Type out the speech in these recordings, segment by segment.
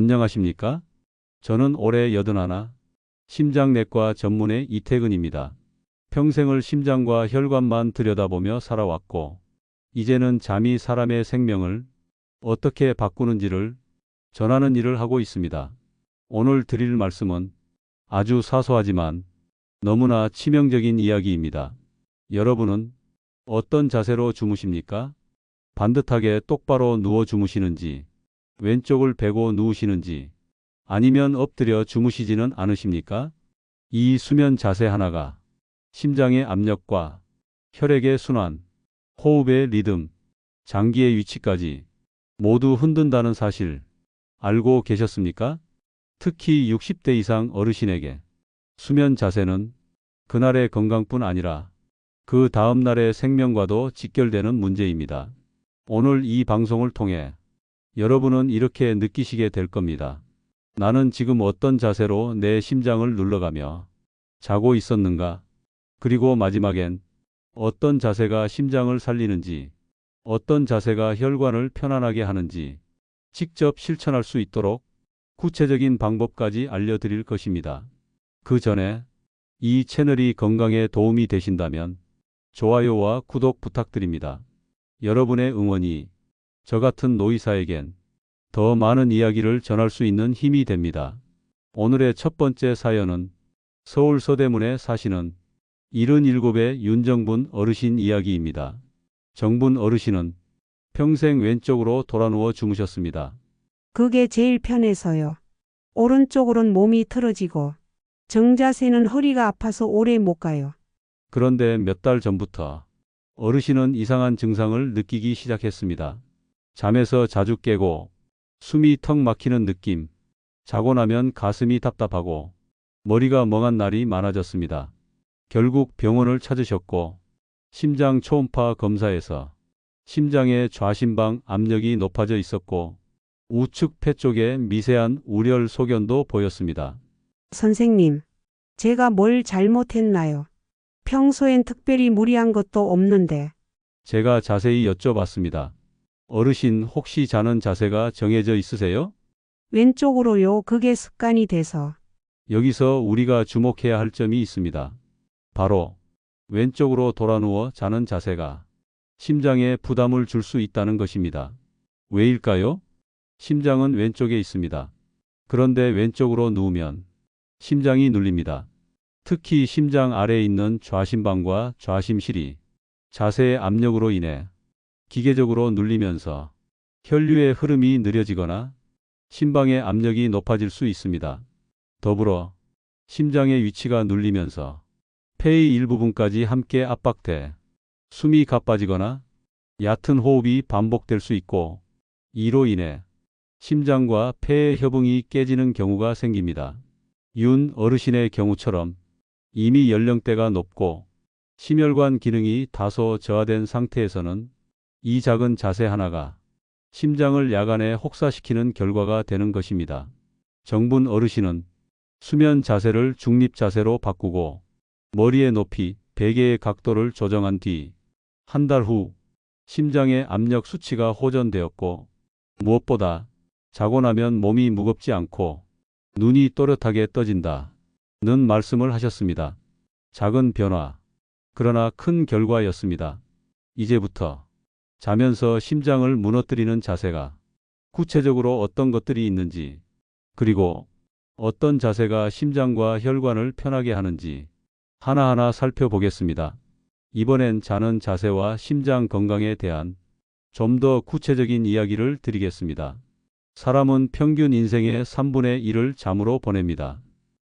안녕하십니까? 저는 올해 81, 심장내과 전문의 이태근입니다. 평생을 심장과 혈관만 들여다보며 살아왔고, 이제는 잠이 사람의 생명을 어떻게 바꾸는지를 전하는 일을 하고 있습니다. 오늘 드릴 말씀은 아주 사소하지만 너무나 치명적인 이야기입니다. 여러분은 어떤 자세로 주무십니까? 반듯하게 똑바로 누워 주무시는지, 왼쪽을 베고 누우시는지, 아니면 엎드려 주무시지는 않으십니까? 이 수면 자세 하나가 심장의 압력과 혈액의 순환, 호흡의 리듬, 장기의 위치까지 모두 흔든다는 사실 알고 계셨습니까? 특히 60대 이상 어르신에게 수면 자세는 그날의 건강뿐 아니라 그 다음 날의 생명과도 직결되는 문제입니다. 오늘 이 방송을 통해 여러분은 이렇게 느끼시게 될 겁니다. 나는 지금 어떤 자세로 내 심장을 눌러가며 자고 있었는가? 그리고 마지막엔 어떤 자세가 심장을 살리는지, 어떤 자세가 혈관을 편안하게 하는지 직접 실천할 수 있도록 구체적인 방법까지 알려드릴 것입니다. 그 전에 이 채널이 건강에 도움이 되신다면 좋아요와 구독 부탁드립니다. 여러분의 응원이 저 같은 노이사에겐 더 많은 이야기를 전할 수 있는 힘이 됩니다. 오늘의 첫 번째 사연은 서울 서대문에 사시는 77의 윤정분 어르신 이야기입니다. 정분 어르신은 평생 왼쪽으로 돌아누워 주무셨습니다. 그게 제일 편해서요. 오른쪽으론 몸이 틀어지고 정자세는 허리가 아파서 오래 못 가요. 그런데 몇 달 전부터 어르신은 이상한 증상을 느끼기 시작했습니다. 잠에서 자주 깨고 숨이 턱 막히는 느낌, 자고 나면 가슴이 답답하고 머리가 멍한 날이 많아졌습니다. 결국 병원을 찾으셨고 심장 초음파 검사에서 심장의 좌심방 압력이 높아져 있었고 우측 폐 쪽에 미세한 우열 소견도 보였습니다. 선생님, 제가 뭘 잘못했나요? 평소엔 특별히 무리한 것도 없는데. 제가 자세히 여쭤봤습니다. 어르신 혹시 자는 자세가 정해져 있으세요? 왼쪽으로요. 그게 습관이 돼서. 여기서 우리가 주목해야 할 점이 있습니다. 바로 왼쪽으로 돌아누워 자는 자세가 심장에 부담을 줄 수 있다는 것입니다. 왜일까요? 심장은 왼쪽에 있습니다. 그런데 왼쪽으로 누우면 심장이 눌립니다. 특히 심장 아래에 있는 좌심방과 좌심실이 자세의 압력으로 인해 기계적으로 눌리면서 혈류의 흐름이 느려지거나 심방의 압력이 높아질 수 있습니다. 더불어 심장의 위치가 눌리면서 폐의 일부분까지 함께 압박돼 숨이 가빠지거나 얕은 호흡이 반복될 수 있고 이로 인해 심장과 폐의 협응이 깨지는 경우가 생깁니다. 윤 어르신의 경우처럼 이미 연령대가 높고 심혈관 기능이 다소 저하된 상태에서는 이 작은 자세 하나가 심장을 야간에 혹사시키는 결과가 되는 것입니다. 정분 어르신은 수면 자세를 중립 자세로 바꾸고 머리의 높이, 베개의 각도를 조정한 뒤 한 달 후 심장의 압력 수치가 호전되었고 무엇보다 자고 나면 몸이 무겁지 않고 눈이 또렷하게 떠진다는 말씀을 하셨습니다. 작은 변화, 그러나 큰 결과였습니다. 이제부터 자면서 심장을 무너뜨리는 자세가 구체적으로 어떤 것들이 있는지, 그리고 어떤 자세가 심장과 혈관을 편하게 하는지 하나하나 살펴보겠습니다. 이번엔 자는 자세와 심장 건강에 대한 좀 더 구체적인 이야기를 드리겠습니다. 사람은 평균 인생의 3분의 1을 잠으로 보냅니다.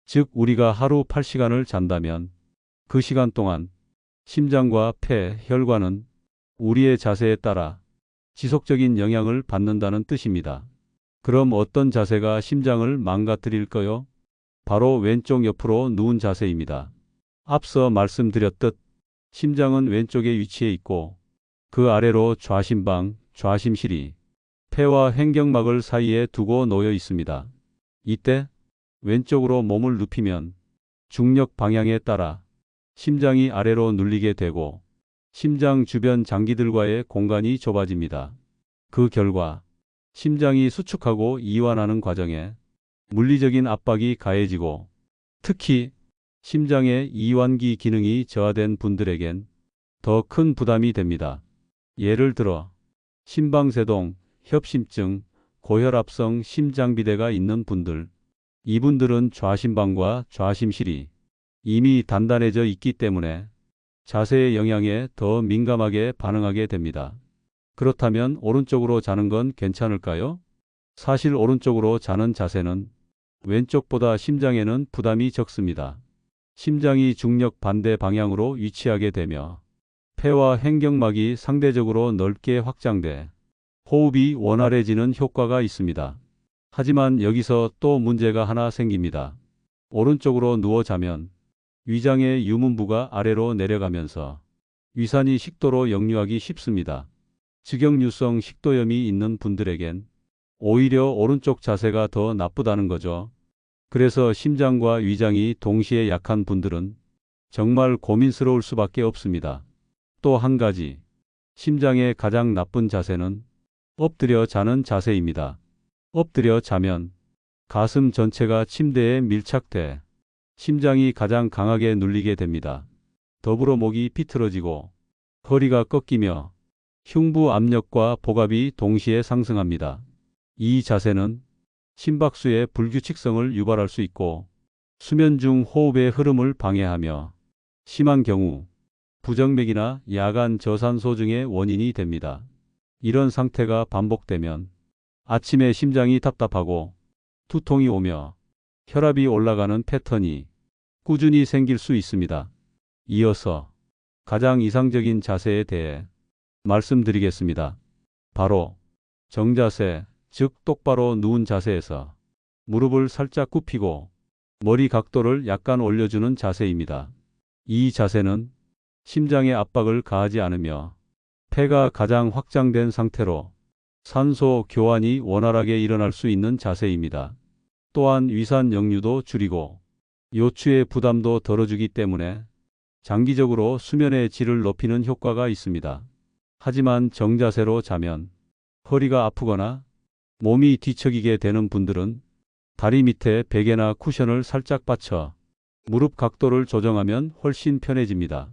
즉 우리가 하루 8시간을 잔다면 그 시간 동안 심장과 폐, 혈관은 우리의 자세에 따라 지속적인 영향을 받는다는 뜻입니다. 그럼 어떤 자세가 심장을 망가뜨릴까요? 바로 왼쪽 옆으로 누운 자세입니다. 앞서 말씀드렸듯 심장은 왼쪽에 위치해 있고 그 아래로 좌심방, 좌심실이 폐와 횡격막을 사이에 두고 놓여 있습니다. 이때 왼쪽으로 몸을 눕히면 중력 방향에 따라 심장이 아래로 눌리게 되고 심장 주변 장기들과의 공간이 좁아집니다. 그 결과 심장이 수축하고 이완하는 과정에 물리적인 압박이 가해지고 특히 심장의 이완기 기능이 저하된 분들에겐 더 큰 부담이 됩니다. 예를 들어 심방세동, 협심증, 고혈압성 심장비대가 있는 분들, 이분들은 좌심방과 좌심실이 이미 단단해져 있기 때문에 자세의 영향에 더 민감하게 반응하게 됩니다. 그렇다면 오른쪽으로 자는 건 괜찮을까요? 사실 오른쪽으로 자는 자세는 왼쪽보다 심장에는 부담이 적습니다. 심장이 중력 반대 방향으로 위치하게 되며 폐와 횡격막이 상대적으로 넓게 확장돼 호흡이 원활해지는 효과가 있습니다. 하지만 여기서 또 문제가 하나 생깁니다. 오른쪽으로 누워 자면 위장의 유문부가 아래로 내려가면서 위산이 식도로 역류하기 쉽습니다. 직역류성 식도염이 있는 분들에겐 오히려 오른쪽 자세가 더 나쁘다는 거죠. 그래서 심장과 위장이 동시에 약한 분들은 정말 고민스러울 수밖에 없습니다. 또 한 가지, 심장의 가장 나쁜 자세는 엎드려 자는 자세입니다. 엎드려 자면 가슴 전체가 침대에 밀착돼 심장이 가장 강하게 눌리게 됩니다. 더불어 목이 비틀어지고 허리가 꺾이며 흉부 압력과 복압이 동시에 상승합니다. 이 자세는 심박수의 불규칙성을 유발할 수 있고 수면 중 호흡의 흐름을 방해하며 심한 경우 부정맥이나 야간 저산소 등의 원인이 됩니다. 이런 상태가 반복되면 아침에 심장이 답답하고 두통이 오며 혈압이 올라가는 패턴이 꾸준히 생길 수 있습니다. 이어서 가장 이상적인 자세에 대해 말씀드리겠습니다. 바로 정자세, 즉 똑바로 누운 자세에서 무릎을 살짝 굽히고 머리 각도를 약간 올려주는 자세입니다. 이 자세는 심장에 압박을 가하지 않으며 폐가 가장 확장된 상태로 산소 교환이 원활하게 일어날 수 있는 자세입니다. 또한 위산 역류도 줄이고 요추의 부담도 덜어주기 때문에 장기적으로 수면의 질을 높이는 효과가 있습니다. 하지만 정자세로 자면 허리가 아프거나 몸이 뒤척이게 되는 분들은 다리 밑에 베개나 쿠션을 살짝 받쳐 무릎 각도를 조정하면 훨씬 편해집니다.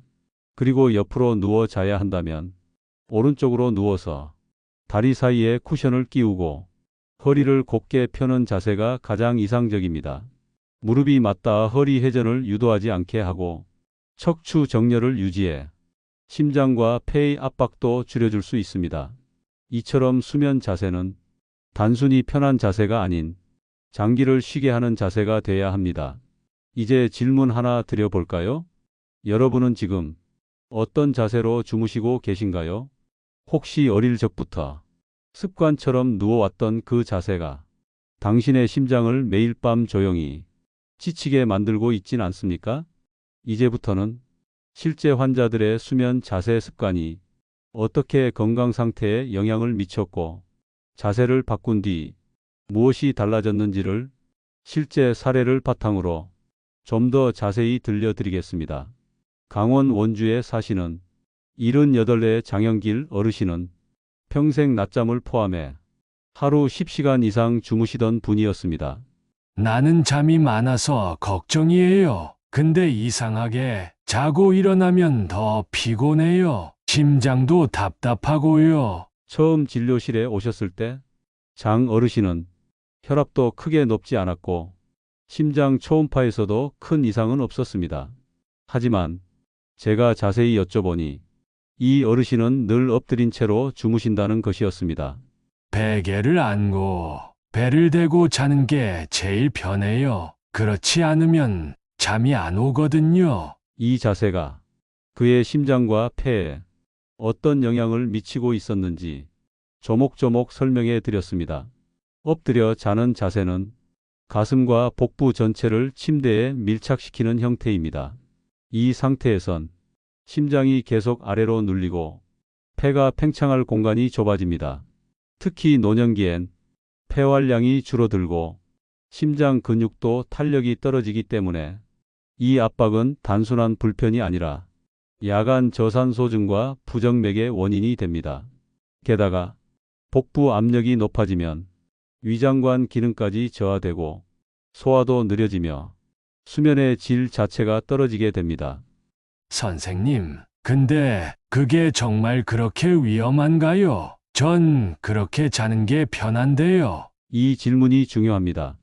그리고 옆으로 누워 자야 한다면 오른쪽으로 누워서 다리 사이에 쿠션을 끼우고 허리를 곧게 펴는 자세가 가장 이상적입니다. 무릎이 맞닿아 허리 회전을 유도하지 않게 하고 척추 정렬을 유지해 심장과 폐의 압박도 줄여줄 수 있습니다. 이처럼 수면 자세는 단순히 편한 자세가 아닌 장기를 쉬게 하는 자세가 돼야 합니다. 이제 질문 하나 드려볼까요? 여러분은 지금 어떤 자세로 주무시고 계신가요? 혹시 어릴 적부터 습관처럼 누워왔던 그 자세가 당신의 심장을 매일 밤 조용히 지치게 만들고 있진 않습니까? 이제부터는 실제 환자들의 수면 자세 습관이 어떻게 건강 상태에 영향을 미쳤고 자세를 바꾼 뒤 무엇이 달라졌는지를 실제 사례를 바탕으로 좀 더 자세히 들려드리겠습니다. 강원 원주에 사시는 78의 장영길 어르신은 평생 낮잠을 포함해 하루 10시간 이상 주무시던 분이었습니다. 나는 잠이 많아서 걱정이에요. 근데 이상하게 자고 일어나면 더 피곤해요. 심장도 답답하고요. 처음 진료실에 오셨을 때 장 어르신은 혈압도 크게 높지 않았고 심장 초음파에서도 큰 이상은 없었습니다. 하지만 제가 자세히 여쭤보니 이 어르신은 늘 엎드린 채로 주무신다는 것이었습니다. 베개를 안고 배를 대고 자는 게 제일 편해요. 그렇지 않으면 잠이 안 오거든요. 이 자세가 그의 심장과 폐에 어떤 영향을 미치고 있었는지 조목조목 설명해 드렸습니다. 엎드려 자는 자세는 가슴과 복부 전체를 침대에 밀착시키는 형태입니다. 이 상태에선 심장이 계속 아래로 눌리고 폐가 팽창할 공간이 좁아집니다. 특히 노년기엔 폐활량이 줄어들고 심장 근육도 탄력이 떨어지기 때문에 이 압박은 단순한 불편이 아니라 야간 저산소증과 부정맥의 원인이 됩니다. 게다가 복부 압력이 높아지면 위장관 기능까지 저하되고 소화도 느려지며 수면의 질 자체가 떨어지게 됩니다. 선생님, 근데 그게 정말 그렇게 위험한가요? 전 그렇게 자는 게 편한데요. 이 질문이 중요합니다.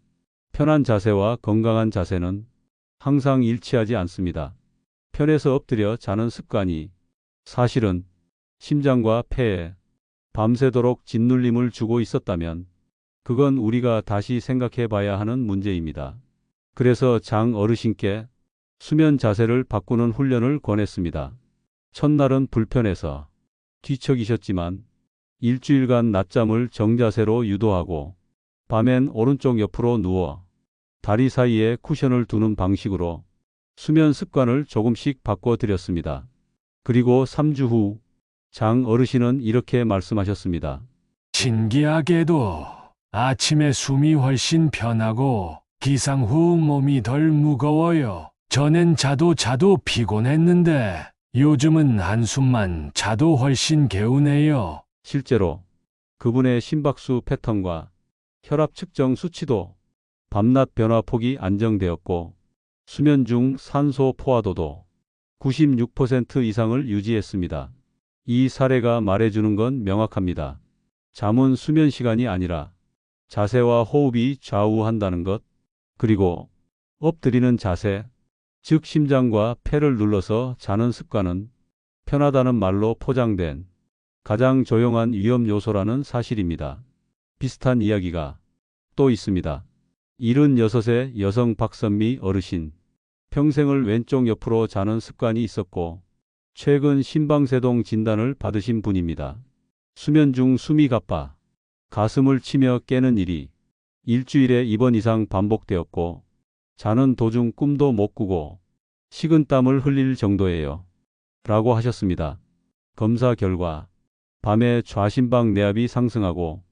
편한 자세와 건강한 자세는 항상 일치하지 않습니다. 편해서 엎드려 자는 습관이 사실은 심장과 폐에 밤새도록 짓눌림을 주고 있었다면 그건 우리가 다시 생각해 봐야 하는 문제입니다. 그래서 장 어르신께 수면 자세를 바꾸는 훈련을 권했습니다. 첫날은 불편해서 뒤척이셨지만 일주일간 낮잠을 정자세로 유도하고 밤엔 오른쪽 옆으로 누워 다리 사이에 쿠션을 두는 방식으로 수면 습관을 조금씩 바꿔드렸습니다. 그리고 3주 후 장 어르신은 이렇게 말씀하셨습니다. 신기하게도 아침에 숨이 훨씬 편하고 기상 후 몸이 덜 무거워요. 전엔 자도 피곤했는데 요즘은 한숨만 자도 훨씬 개운해요. 실제로 그분의 심박수 패턴과 혈압 측정 수치도 밤낮 변화 폭이 안정되었고 수면 중 산소 포화도도 96% 이상을 유지했습니다. 이 사례가 말해주는 건 명확합니다. 잠은 수면 시간이 아니라 자세와 호흡이 좌우한다는 것, 그리고 엎드리는 자세, 즉 심장과 폐를 눌러서 자는 습관은 편하다는 말로 포장된 가장 조용한 위험 요소라는 사실입니다. 비슷한 이야기가 또 있습니다. 76세 여성 박선미 어르신. 평생을 왼쪽 옆으로 자는 습관이 있었고 최근 심방세동 진단을 받으신 분입니다. 수면 중 숨이 가빠 가슴을 치며 깨는 일이 일주일에 2번 이상 반복되었고 자는 도중 꿈도 못 꾸고 식은땀을 흘릴 정도예요. 라고 하셨습니다. 검사 결과 밤에 좌심방 내압이 상승하고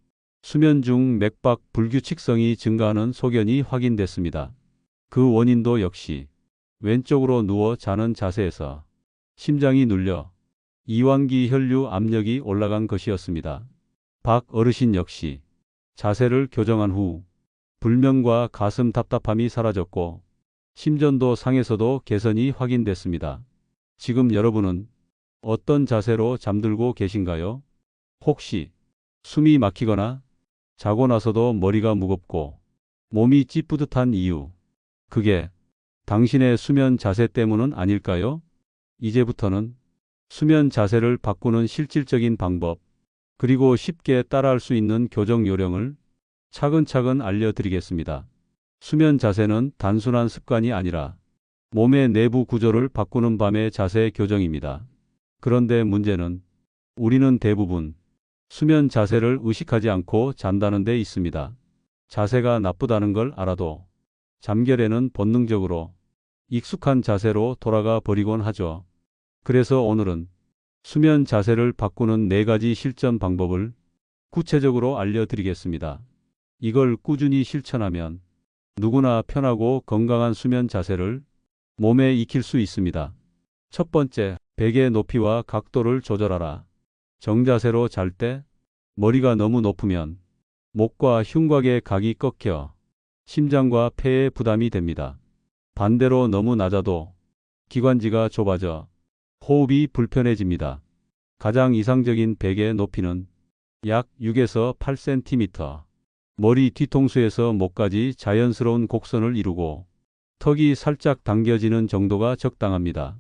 수면 중 맥박 불규칙성이 증가하는 소견이 확인됐습니다. 그 원인도 역시 왼쪽으로 누워 자는 자세에서 심장이 눌려 이완기 혈류 압력이 올라간 것이었습니다. 박 어르신 역시 자세를 교정한 후 불면과 가슴 답답함이 사라졌고 심전도 상에서도 개선이 확인됐습니다. 지금 여러분은 어떤 자세로 잠들고 계신가요? 혹시 숨이 막히거나 자고 나서도 머리가 무겁고 몸이 찌뿌듯한 이유, 그게 당신의 수면 자세 때문은 아닐까요? 이제부터는 수면 자세를 바꾸는 실질적인 방법, 그리고 쉽게 따라할 수 있는 교정 요령을 차근차근 알려드리겠습니다. 수면 자세는 단순한 습관이 아니라 몸의 내부 구조를 바꾸는 밤의 자세 교정입니다. 그런데 문제는 우리는 대부분 수면 자세를 의식하지 않고 잔다는 데 있습니다. 자세가 나쁘다는 걸 알아도 잠결에는 본능적으로 익숙한 자세로 돌아가 버리곤 하죠. 그래서 오늘은 수면 자세를 바꾸는 4가지 실전 방법을 구체적으로 알려드리겠습니다. 이걸 꾸준히 실천하면 누구나 편하고 건강한 수면 자세를 몸에 익힐 수 있습니다. 첫 번째, 베개 높이와 각도를 조절하라. 정자세로 잘 때 머리가 너무 높으면 목과 흉곽의 각이 꺾여 심장과 폐에 부담이 됩니다. 반대로 너무 낮아도 기관지가 좁아져 호흡이 불편해집니다. 가장 이상적인 베개 높이는 약 6에서 8cm, 머리 뒤통수에서 목까지 자연스러운 곡선을 이루고 턱이 살짝 당겨지는 정도가 적당합니다.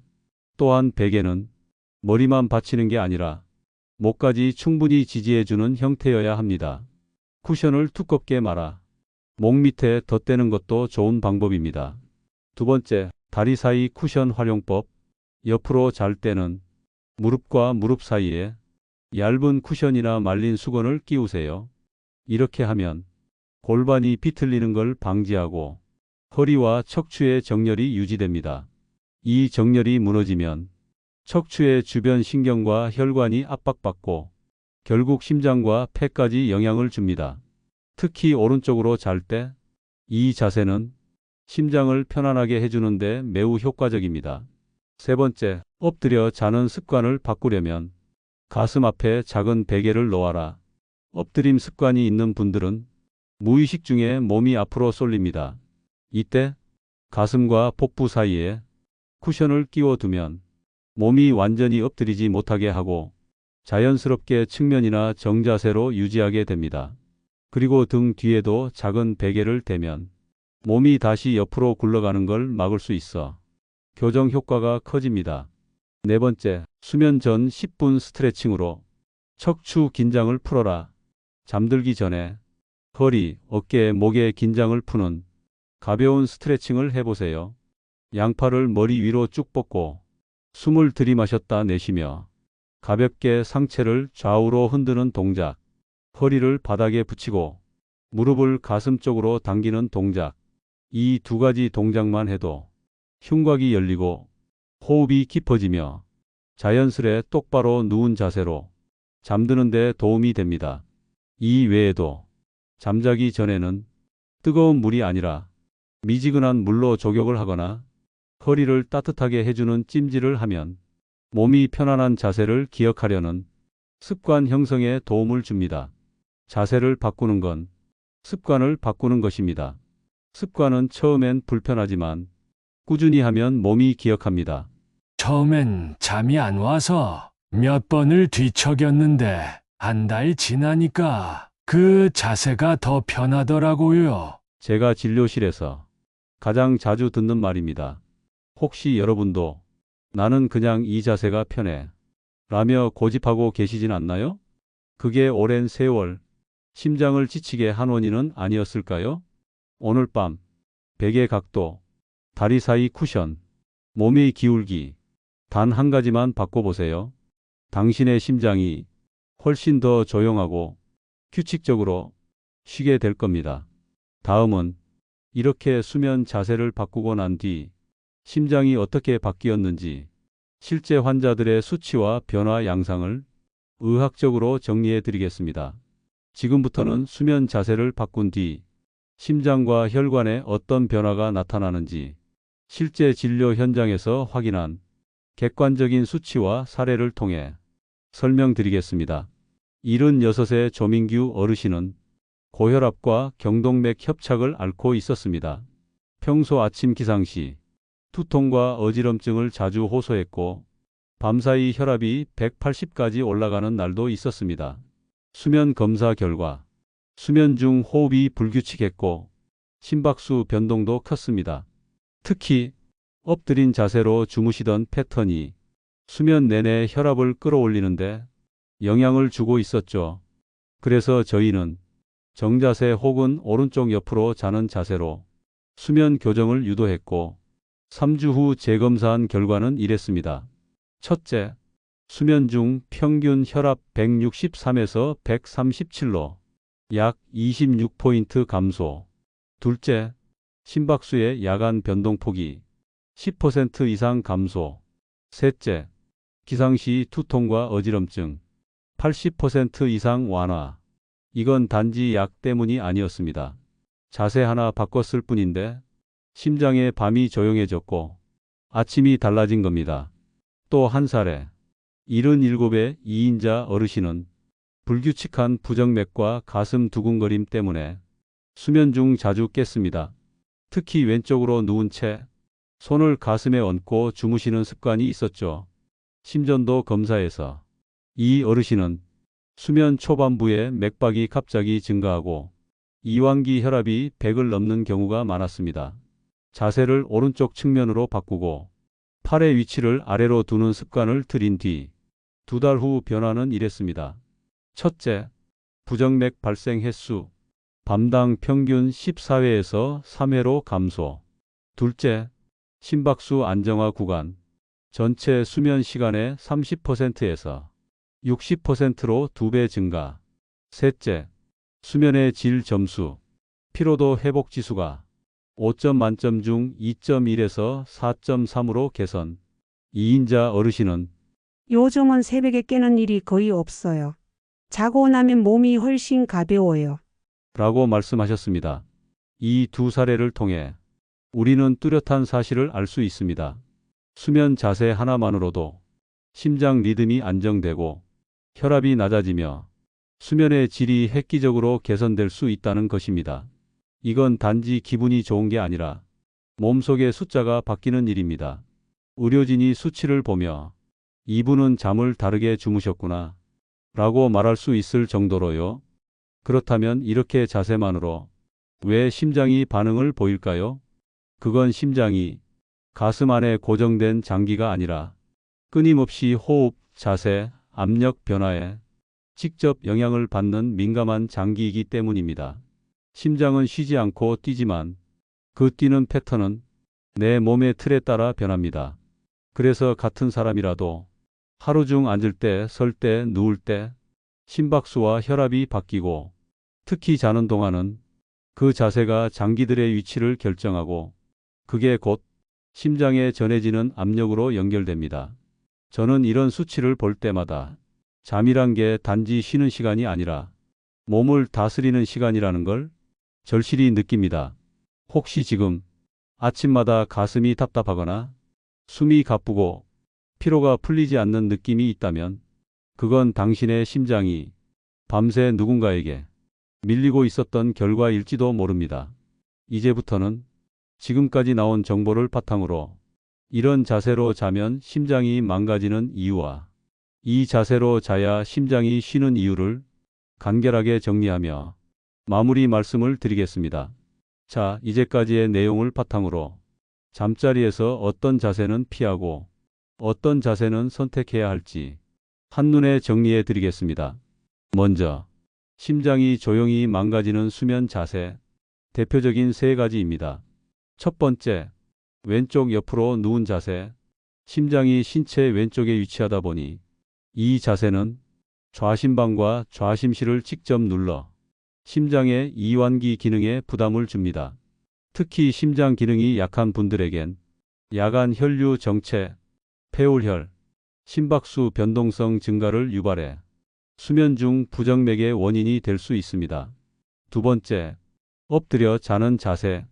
또한 베개는 머리만 받치는 게 아니라 목까지 충분히 지지해주는 형태여야 합니다. 쿠션을 두껍게 말아 목 밑에 덧대는 것도 좋은 방법입니다. 두 번째, 다리 사이 쿠션 활용법. 옆으로 잘 때는 무릎과 무릎 사이에 얇은 쿠션이나 말린 수건을 끼우세요. 이렇게 하면 골반이 비틀리는 걸 방지하고 허리와 척추의 정렬이 유지됩니다. 이 정렬이 무너지면 척추의 주변 신경과 혈관이 압박받고 결국 심장과 폐까지 영향을 줍니다. 특히 오른쪽으로 잘 때 이 자세는 심장을 편안하게 해주는데 매우 효과적입니다. 세 번째, 엎드려 자는 습관을 바꾸려면 가슴 앞에 작은 베개를 놓아라. 엎드림 습관이 있는 분들은 무의식 중에 몸이 앞으로 쏠립니다. 이때 가슴과 복부 사이에 쿠션을 끼워두면 몸이 완전히 엎드리지 못하게 하고 자연스럽게 측면이나 정자세로 유지하게 됩니다. 그리고 등 뒤에도 작은 베개를 대면 몸이 다시 옆으로 굴러가는 걸 막을 수 있어 교정 효과가 커집니다. 네 번째, 수면 전 10분 스트레칭으로 척추 긴장을 풀어라. 잠들기 전에 허리, 어깨, 목의 긴장을 푸는 가벼운 스트레칭을 해보세요. 양팔을 머리 위로 쭉 뻗고 숨을 들이마셨다 내쉬며 가볍게 상체를 좌우로 흔드는 동작, 허리를 바닥에 붙이고 무릎을 가슴 쪽으로 당기는 동작, 이 두 가지 동작만 해도 흉곽이 열리고 호흡이 깊어지며 자연스레 똑바로 누운 자세로 잠드는 데 도움이 됩니다. 이 외에도 잠자기 전에는 뜨거운 물이 아니라 미지근한 물로 족욕을 하거나 허리를 따뜻하게 해주는 찜질을 하면 몸이 편안한 자세를 기억하려는 습관 형성에 도움을 줍니다. 자세를 바꾸는 건 습관을 바꾸는 것입니다. 습관은 처음엔 불편하지만 꾸준히 하면 몸이 기억합니다. 처음엔 잠이 안 와서 몇 번을 뒤척였는데 한 달 지나니까 그 자세가 더 편하더라고요. 제가 진료실에서 가장 자주 듣는 말입니다. 혹시 여러분도 나는 그냥 이 자세가 편해 라며 고집하고 계시진 않나요? 그게 오랜 세월 심장을 지치게 한 원인은 아니었을까요? 오늘 밤 베개 각도, 다리 사이 쿠션, 몸의 기울기 단 한 가지만 바꿔보세요. 당신의 심장이 훨씬 더 조용하고 규칙적으로 쉬게 될 겁니다. 다음은 이렇게 수면 자세를 바꾸고 난 뒤 심장이 어떻게 바뀌었는지 실제 환자들의 수치와 변화 양상을 의학적으로 정리해 드리겠습니다. 지금부터는 수면 자세를 바꾼 뒤 심장과 혈관에 어떤 변화가 나타나는지 실제 진료 현장에서 확인한 객관적인 수치와 사례를 통해 설명드리겠습니다. 76세 조민규 어르신은 고혈압과 경동맥 협착을 앓고 있었습니다. 평소 아침 기상시 두통과 어지럼증을 자주 호소했고 밤사이 혈압이 180까지 올라가는 날도 있었습니다. 수면 검사 결과 수면 중 호흡이 불규칙했고 심박수 변동도 컸습니다. 특히 엎드린 자세로 주무시던 패턴이 수면 내내 혈압을 끌어올리는데 영향을 주고 있었죠. 그래서 저희는 정자세 혹은 오른쪽 옆으로 자는 자세로 수면 교정을 유도했고 3주 후 재검사한 결과는 이랬습니다. 첫째, 수면 중 평균 혈압 163에서 137로 약 26포인트 감소. 둘째, 심박수의 야간 변동폭이 10% 이상 감소. 셋째, 기상시 두통과 어지럼증 80% 이상 완화. 이건 단지 약 때문이 아니었습니다. 자세 하나 바꿨을 뿐인데 심장의 밤이 조용해졌고 아침이 달라진 겁니다. 또 한 사례, 77의 2인자 어르신은 불규칙한 부정맥과 가슴 두근거림 때문에 수면 중 자주 깼습니다. 특히 왼쪽으로 누운 채 손을 가슴에 얹고 주무시는 습관이 있었죠. 심전도 검사에서 이 어르신은 수면 초반부에 맥박이 갑자기 증가하고 이완기 혈압이 100을 넘는 경우가 많았습니다. 자세를 오른쪽 측면으로 바꾸고 팔의 위치를 아래로 두는 습관을 들인 뒤 2달 후 변화는 이랬습니다. 첫째, 부정맥 발생 횟수 밤당 평균 14회에서 3회로 감소. 둘째, 심박수 안정화 구간 전체 수면 시간의 30%에서 60%로 2배 증가. 셋째, 수면의 질 점수 피로도 회복 지수가 5점 만점 중 2.1에서 4.3으로 개선. 2인자 어르신은 요즘은 새벽에 깨는 일이 거의 없어요. 자고 나면 몸이 훨씬 가벼워요. 라고 말씀하셨습니다. 이 두 사례를 통해 우리는 뚜렷한 사실을 알 수 있습니다. 수면 자세 하나만으로도 심장 리듬이 안정되고 혈압이 낮아지며 수면의 질이 획기적으로 개선될 수 있다는 것입니다. 이건 단지 기분이 좋은 게 아니라 몸속의 숫자가 바뀌는 일입니다. 의료진이 수치를 보며 이분은 잠을 다르게 주무셨구나 라고 말할 수 있을 정도로요. 그렇다면 이렇게 자세만으로 왜 심장이 반응을 보일까요? 그건 심장이 가슴 안에 고정된 장기가 아니라 끊임없이 호흡, 자세, 압력 변화에 직접 영향을 받는 민감한 장기이기 때문입니다. 심장은 쉬지 않고 뛰지만 그 뛰는 패턴은 내 몸의 틀에 따라 변합니다. 그래서 같은 사람이라도 하루 중 앉을 때, 설 때, 누울 때 심박수와 혈압이 바뀌고 특히 자는 동안은 그 자세가 장기들의 위치를 결정하고 그게 곧 심장에 전해지는 압력으로 연결됩니다. 저는 이런 수치를 볼 때마다 잠이란 게 단지 쉬는 시간이 아니라 몸을 다스리는 시간이라는 걸 절실히 느낍니다. 혹시 지금 아침마다 가슴이 답답하거나 숨이 가쁘고 피로가 풀리지 않는 느낌이 있다면 그건 당신의 심장이 밤새 누군가에게 밀리고 있었던 결과일지도 모릅니다. 이제부터는 지금까지 나온 정보를 바탕으로 이런 자세로 자면 심장이 망가지는 이유와 이 자세로 자야 심장이 쉬는 이유를 간결하게 정리하며 마무리 말씀을 드리겠습니다. 자, 이제까지의 내용을 바탕으로 잠자리에서 어떤 자세는 피하고 어떤 자세는 선택해야 할지 한눈에 정리해 드리겠습니다. 먼저 심장이 조용히 망가지는 수면 자세, 대표적인 세 가지입니다. 첫 번째, 왼쪽 옆으로 누운 자세. 심장이 신체 왼쪽에 위치하다 보니 이 자세는 좌심방과 좌심실을 직접 눌러 심장의 이완기 기능에 부담을 줍니다. 특히 심장 기능이 약한 분들에겐 야간 혈류 정체, 폐홀혈, 심박수 변동성 증가를 유발해 수면 중 부정맥의 원인이 될 수 있습니다. 두 번째, 엎드려 자는 자세.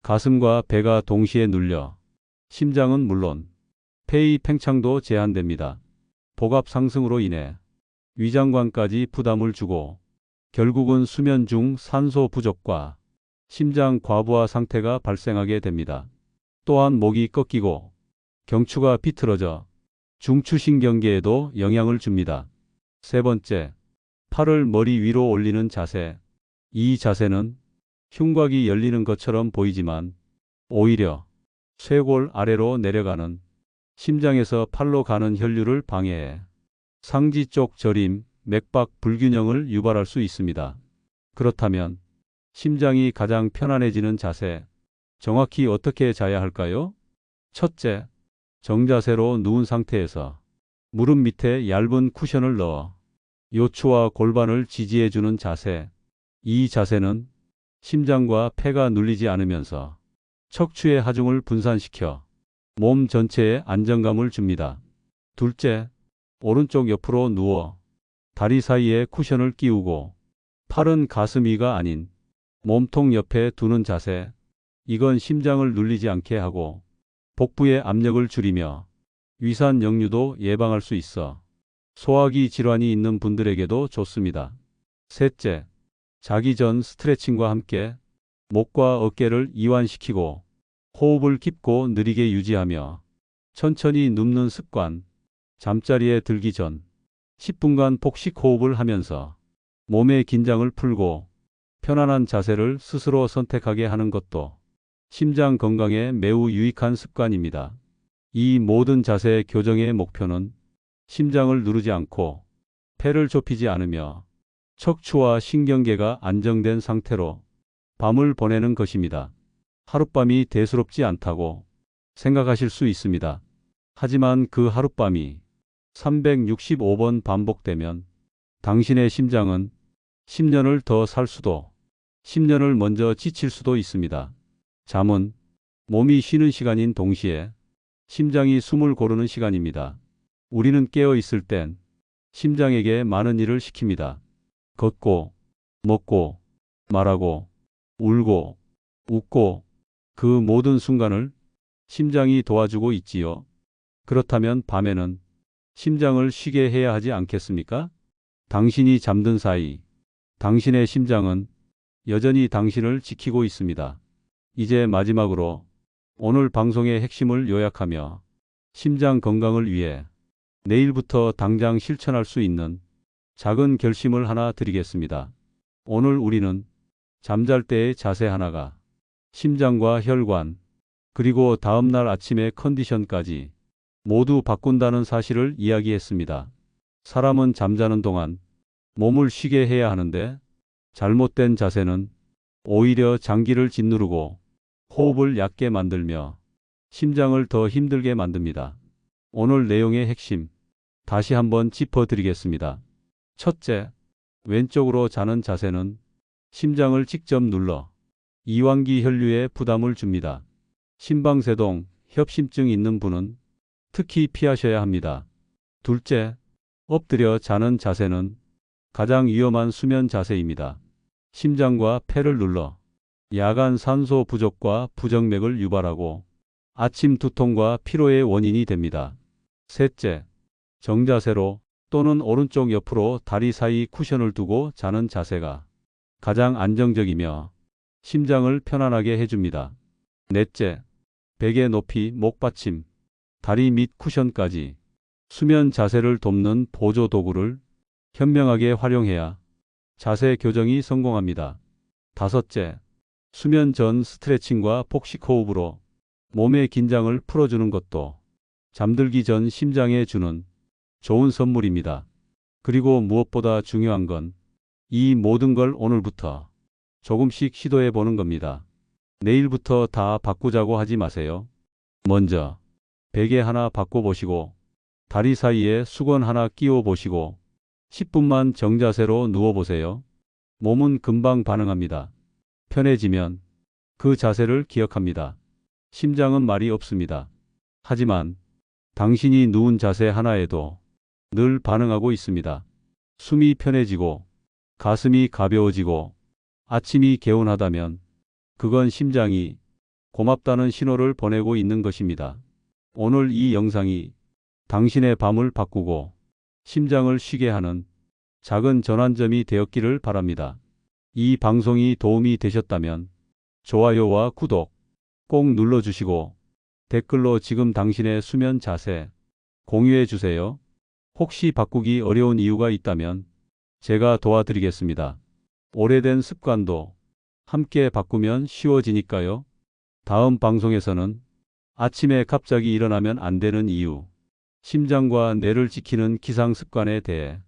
가슴과 배가 동시에 눌려 심장은 물론 폐의 팽창도 제한됩니다. 복압 상승으로 인해 위장관까지 부담을 주고 결국은 수면 중 산소 부족과 심장 과부하 상태가 발생하게 됩니다. 또한 목이 꺾이고 경추가 비틀어져 중추신경계에도 영향을 줍니다. 세 번째, 팔을 머리 위로 올리는 자세. 이 자세는 흉곽이 열리는 것처럼 보이지만 오히려 쇄골 아래로 내려가는 심장에서 팔로 가는 혈류를 방해해 상지 쪽 저림, 맥박 불균형을 유발할 수 있습니다. 그렇다면 심장이 가장 편안해지는 자세, 정확히 어떻게 자야 할까요? 첫째, 정자세로 누운 상태에서 무릎 밑에 얇은 쿠션을 넣어 요추와 골반을 지지해주는 자세. 이 자세는 심장과 폐가 눌리지 않으면서 척추의 하중을 분산시켜 몸 전체에 안정감을 줍니다. 둘째, 오른쪽 옆으로 누워 다리 사이에 쿠션을 끼우고 팔은 가슴 위가 아닌 몸통 옆에 두는 자세. 이건 심장을 눌리지 않게 하고 복부의 압력을 줄이며 위산 역류도 예방할 수 있어 소화기 질환이 있는 분들에게도 좋습니다. 셋째, 자기 전 스트레칭과 함께 목과 어깨를 이완시키고 호흡을 깊고 느리게 유지하며 천천히 눕는 습관. 잠자리에 들기 전 10분간 복식 호흡을 하면서 몸의 긴장을 풀고 편안한 자세를 스스로 선택하게 하는 것도 심장 건강에 매우 유익한 습관입니다. 이 모든 자세 교정의 목표는 심장을 누르지 않고 폐를 좁히지 않으며 척추와 신경계가 안정된 상태로 밤을 보내는 것입니다. 하룻밤이 대수롭지 않다고 생각하실 수 있습니다. 하지만 그 하룻밤이 365번 반복되면 당신의 심장은 10년을 더 살 수도 10년을 먼저 지칠 수도 있습니다. 잠은 몸이 쉬는 시간인 동시에 심장이 숨을 고르는 시간입니다. 우리는 깨어 있을 땐 심장에게 많은 일을 시킵니다. 걷고, 먹고, 말하고, 울고, 웃고 그 모든 순간을 심장이 도와주고 있지요. 그렇다면 밤에는 심장을 쉬게 해야 하지 않겠습니까? 당신이 잠든 사이 당신의 심장은 여전히 당신을 지키고 있습니다. 이제 마지막으로 오늘 방송의 핵심을 요약하며 심장 건강을 위해 내일부터 당장 실천할 수 있는 작은 결심을 하나 드리겠습니다. 오늘 우리는 잠잘 때의 자세 하나가 심장과 혈관, 그리고 다음날 아침의 컨디션까지 모두 바꾼다는 사실을 이야기했습니다. 사람은 잠자는 동안 몸을 쉬게 해야 하는데 잘못된 자세는 오히려 장기를 짓누르고 호흡을 얕게 만들며 심장을 더 힘들게 만듭니다. 오늘 내용의 핵심 다시 한번 짚어드리겠습니다. 첫째, 왼쪽으로 자는 자세는 심장을 직접 눌러 이완기 혈류에 부담을 줍니다. 심방세동, 협심증 있는 분은 특히 피하셔야 합니다. 둘째, 엎드려 자는 자세는 가장 위험한 수면 자세입니다. 심장과 폐를 눌러 야간 산소 부족과 부정맥을 유발하고 아침 두통과 피로의 원인이 됩니다. 셋째, 정자세로 또는 오른쪽 옆으로 다리 사이 쿠션을 두고 자는 자세가 가장 안정적이며 심장을 편안하게 해줍니다. 넷째, 베개 높이 목받침, 다리 밑 쿠션까지 수면 자세를 돕는 보조 도구를 현명하게 활용해야 자세 교정이 성공합니다. 다섯째, 수면 전 스트레칭과 복식 호흡으로 몸의 긴장을 풀어주는 것도 잠들기 전 심장에 주는 좋은 선물입니다. 그리고 무엇보다 중요한 건 이 모든 걸 오늘부터 조금씩 시도해 보는 겁니다. 내일부터 다 바꾸자고 하지 마세요. 먼저 베개 하나 바꿔보시고 다리 사이에 수건 하나 끼워 보시고 10분만 정자세로 누워보세요. 몸은 금방 반응합니다. 편해지면 그 자세를 기억합니다. 심장은 말이 없습니다. 하지만 당신이 누운 자세 하나에도 늘 반응하고 있습니다. 숨이 편해지고 가슴이 가벼워지고 아침이 개운하다면 그건 심장이 고맙다는 신호를 보내고 있는 것입니다. 오늘 이 영상이 당신의 밤을 바꾸고 심장을 쉬게 하는 작은 전환점이 되었기를 바랍니다. 이 방송이 도움이 되셨다면 좋아요와 구독 꼭 눌러주시고 댓글로 지금 당신의 수면 자세 공유해 주세요. 혹시 바꾸기 어려운 이유가 있다면 제가 도와드리겠습니다. 오래된 습관도 함께 바꾸면 쉬워지니까요. 다음 방송에서는 아침에 갑자기 일어나면 안 되는 이유, 심장과 뇌를 지키는 기상 습관에 대해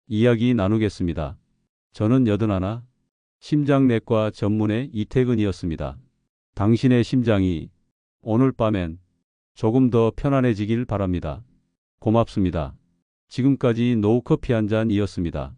이야기 나누겠습니다. 저는 81 심장내과 전문의 이태근이었습니다. 당신의 심장이 오늘 밤엔 조금 더 편안해지길 바랍니다. 고맙습니다. 지금까지 노우커피 한 잔이었습니다.